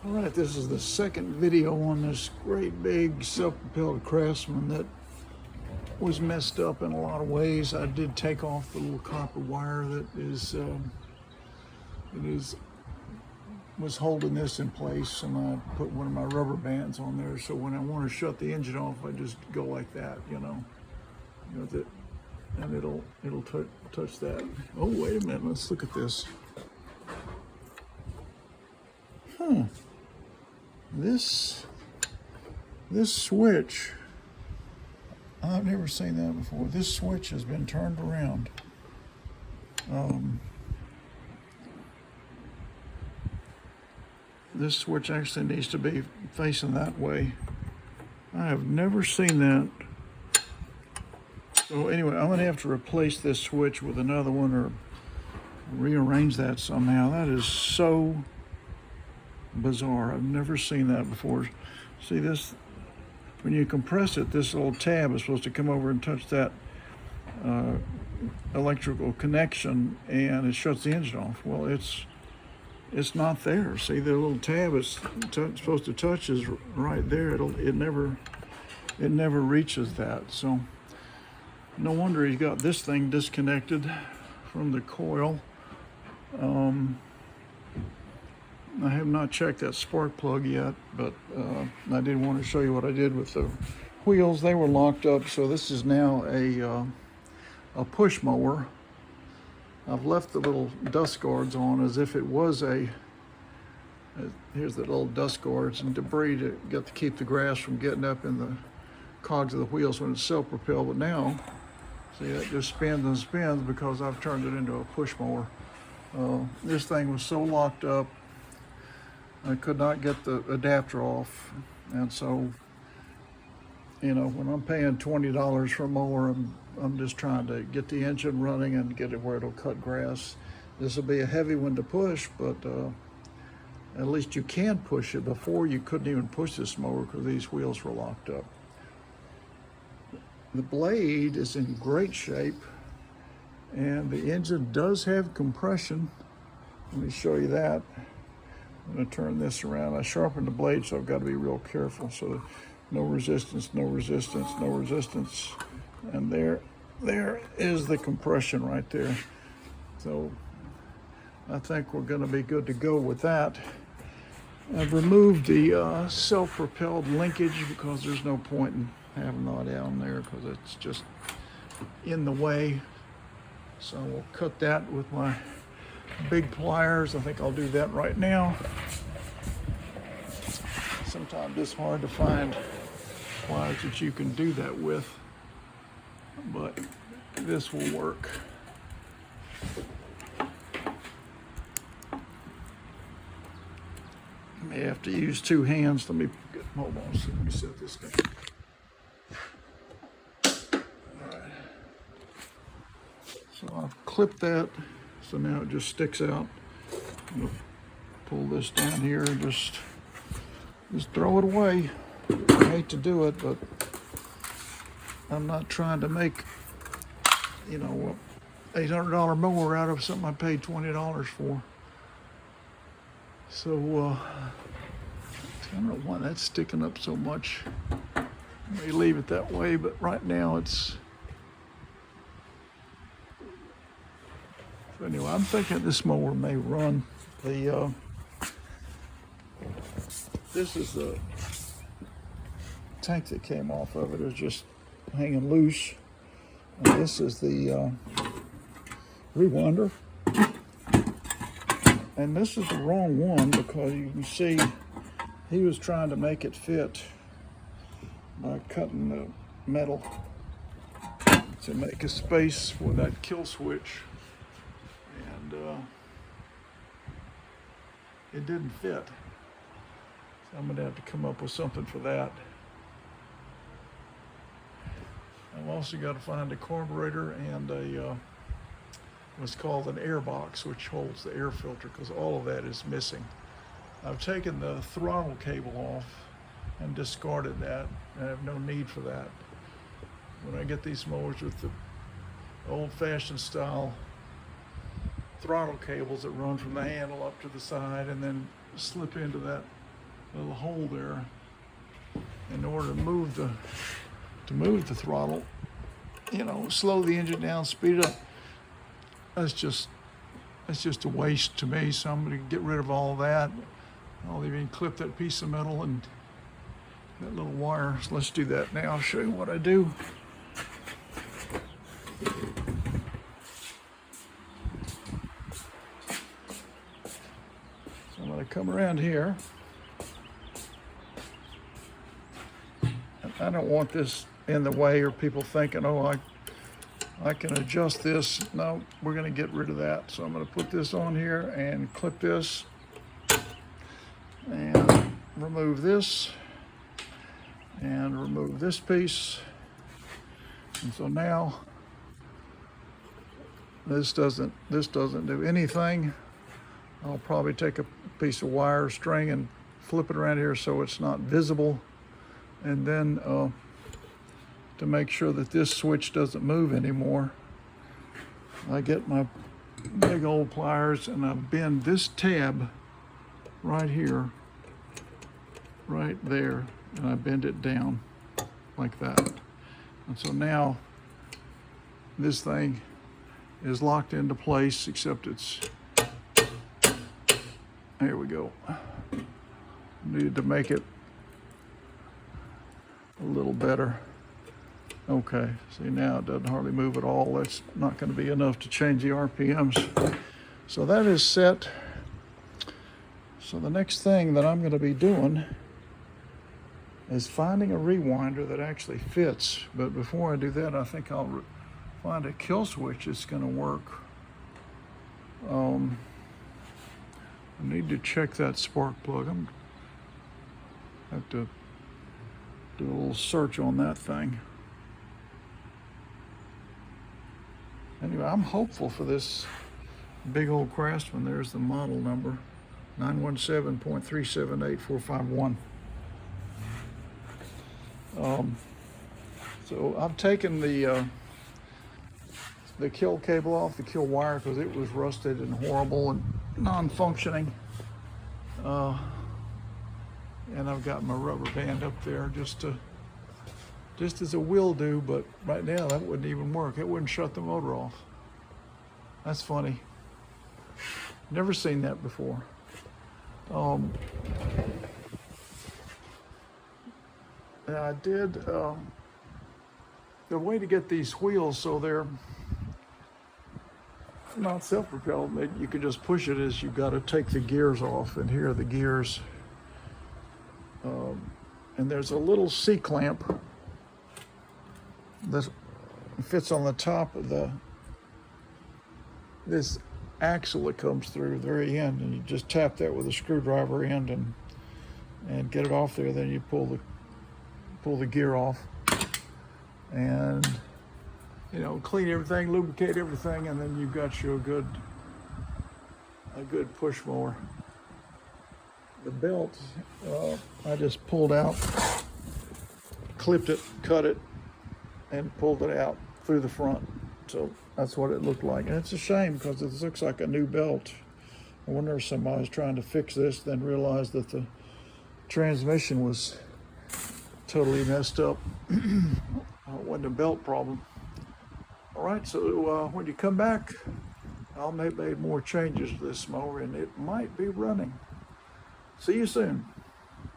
All right, this is the second video on this great big self-propelled Craftsman that was messed up in a lot of ways. I did take off the little copper wire that was holding this in place, and I put one of my rubber bands on there. So when I want to shut the engine off, I just go like that, and it'll touch that. Oh, wait a minute, let's look at this. This switch, I've never seen that before. This switch has been turned around. This switch actually needs to be facing that way. I have never seen that. So anyway, I'm gonna have to replace this switch with another one or rearrange that somehow. That is so bizarre. I've never seen that before. See this? When you compress it, this little tab is supposed to come over and touch that electrical connection, and it shuts the engine off. Well, it's not there. See, the little tab is supposed to touch is right there. It never reaches that. So no wonder he's got this thing disconnected from the coil. I have not checked that spark plug yet, but I did want to show you what I did with the wheels. They were locked up, so this is now a push mower. I've left the little dust guards on as if it was here's the little dust guards and debris to keep the grass from getting up in the cogs of the wheels when it's self-propelled. But now, see, that just spins and spins because I've turned it into a push mower. This thing was so locked up, I could not get the adapter off, and so, when I'm paying $20 for a mower, I'm just trying to get the engine running and get it where it'll cut grass. This will be a heavy one to push, but at least you can push it. Before, you couldn't even push this mower because these wheels were locked up. The blade is in great shape, and the engine does have compression. Let me show you that. I'm going to turn this around. I sharpened the blade, so I've got to be real careful. So no resistance, no resistance, no resistance. And there is the compression right there. So I think we're going to be good to go with that. I've removed the self-propelled linkage because there's no point in having that down there because it's just in the way. So we'll cut that with my big pliers. I think I'll do that right now. Sometimes it's hard to find pliers that you can do that with, but this will work. I may have to use two hands. Hold on, let me set this down. All right. So I've clipped that. So now it just sticks out. I'm gonna pull this down here and just throw it away. I hate to do it, but I'm not trying to make, $800 mower out of something I paid $20 for. So I don't know why that's sticking up so much. I may leave it that way, but right now it's. So anyway, I'm thinking this mower may run. This is the tank that came off of it. It's just hanging loose. And this is the rewinder. And this is the wrong one because you can see he was trying to make it fit by cutting the metal to make a space for that kill switch. And it didn't fit. So I'm gonna have to come up with something for that. I've also got to find a carburetor and what's called an airbox, which holds the air filter, because all of that is missing. I've taken the throttle cable off and discarded that. I have no need for that. When I get these mowers with the old-fashioned style throttle cables that run from the handle up to the side and then slip into that little hole there in order to move the throttle, you know, slow the engine down, speed it up. That's just a waste to me. So I'm going to get rid of all of that. I'll even clip that piece of metal and that little wire. So let's do that now. I'll show you what I do. So I'm going to come around here. I don't want this in the way or people thinking, oh, I can adjust this. No, we're going to get rid of that. So I'm going to put this on here and clip this and remove this and remove this piece. And so now this doesn't do anything. I'll probably take a piece of wire string and flip it around here so it's not visible. And then to make sure that this switch doesn't move anymore, I get my big old pliers and I bend this tab right here, right there, and I bend it down like that. And so now this thing is locked into place, except it's, there we go. Needed to make it a little better. Okay, see now it doesn't hardly move at all. That's not going to be enough to change the RPMs. So that is set. So the next thing that I'm going to be doing is finding a rewinder that actually fits. But before I do that, I think I'll find a kill switch that's going to work. I need to check that spark plug. I have to do a little search on that thing. Anyway, I'm hopeful for this big old Craftsman. There's the model number, 917.378451. So I've taken the kill cable off, the kill wire, because it was rusted and horrible and non-functioning. And I've got my rubber band up there just as a will do, but right now that wouldn't even work. It wouldn't shut the motor off. That's funny. Never seen that before. And I did, the way to get these wheels so they're not self-propelled, you can just push it, is you've got to take the gears off, and here are the gears. And there's a little C-clamp that fits on the top of this axle that comes through the very end, and you just tap that with a screwdriver end and get it off there. Then you pull the gear off, and you know, clean everything, lubricate everything, and then you've got you a good push mower. The belt, I just pulled out, clipped it, cut it, and pulled it out through the front. So that's what it looked like. And it's a shame because it looks like a new belt. I wonder if somebody was trying to fix this, then realized that the transmission was totally messed up. It wasn't a belt problem. All right, so when you come back, I'll make more changes to this mower, and it might be running. See you soon.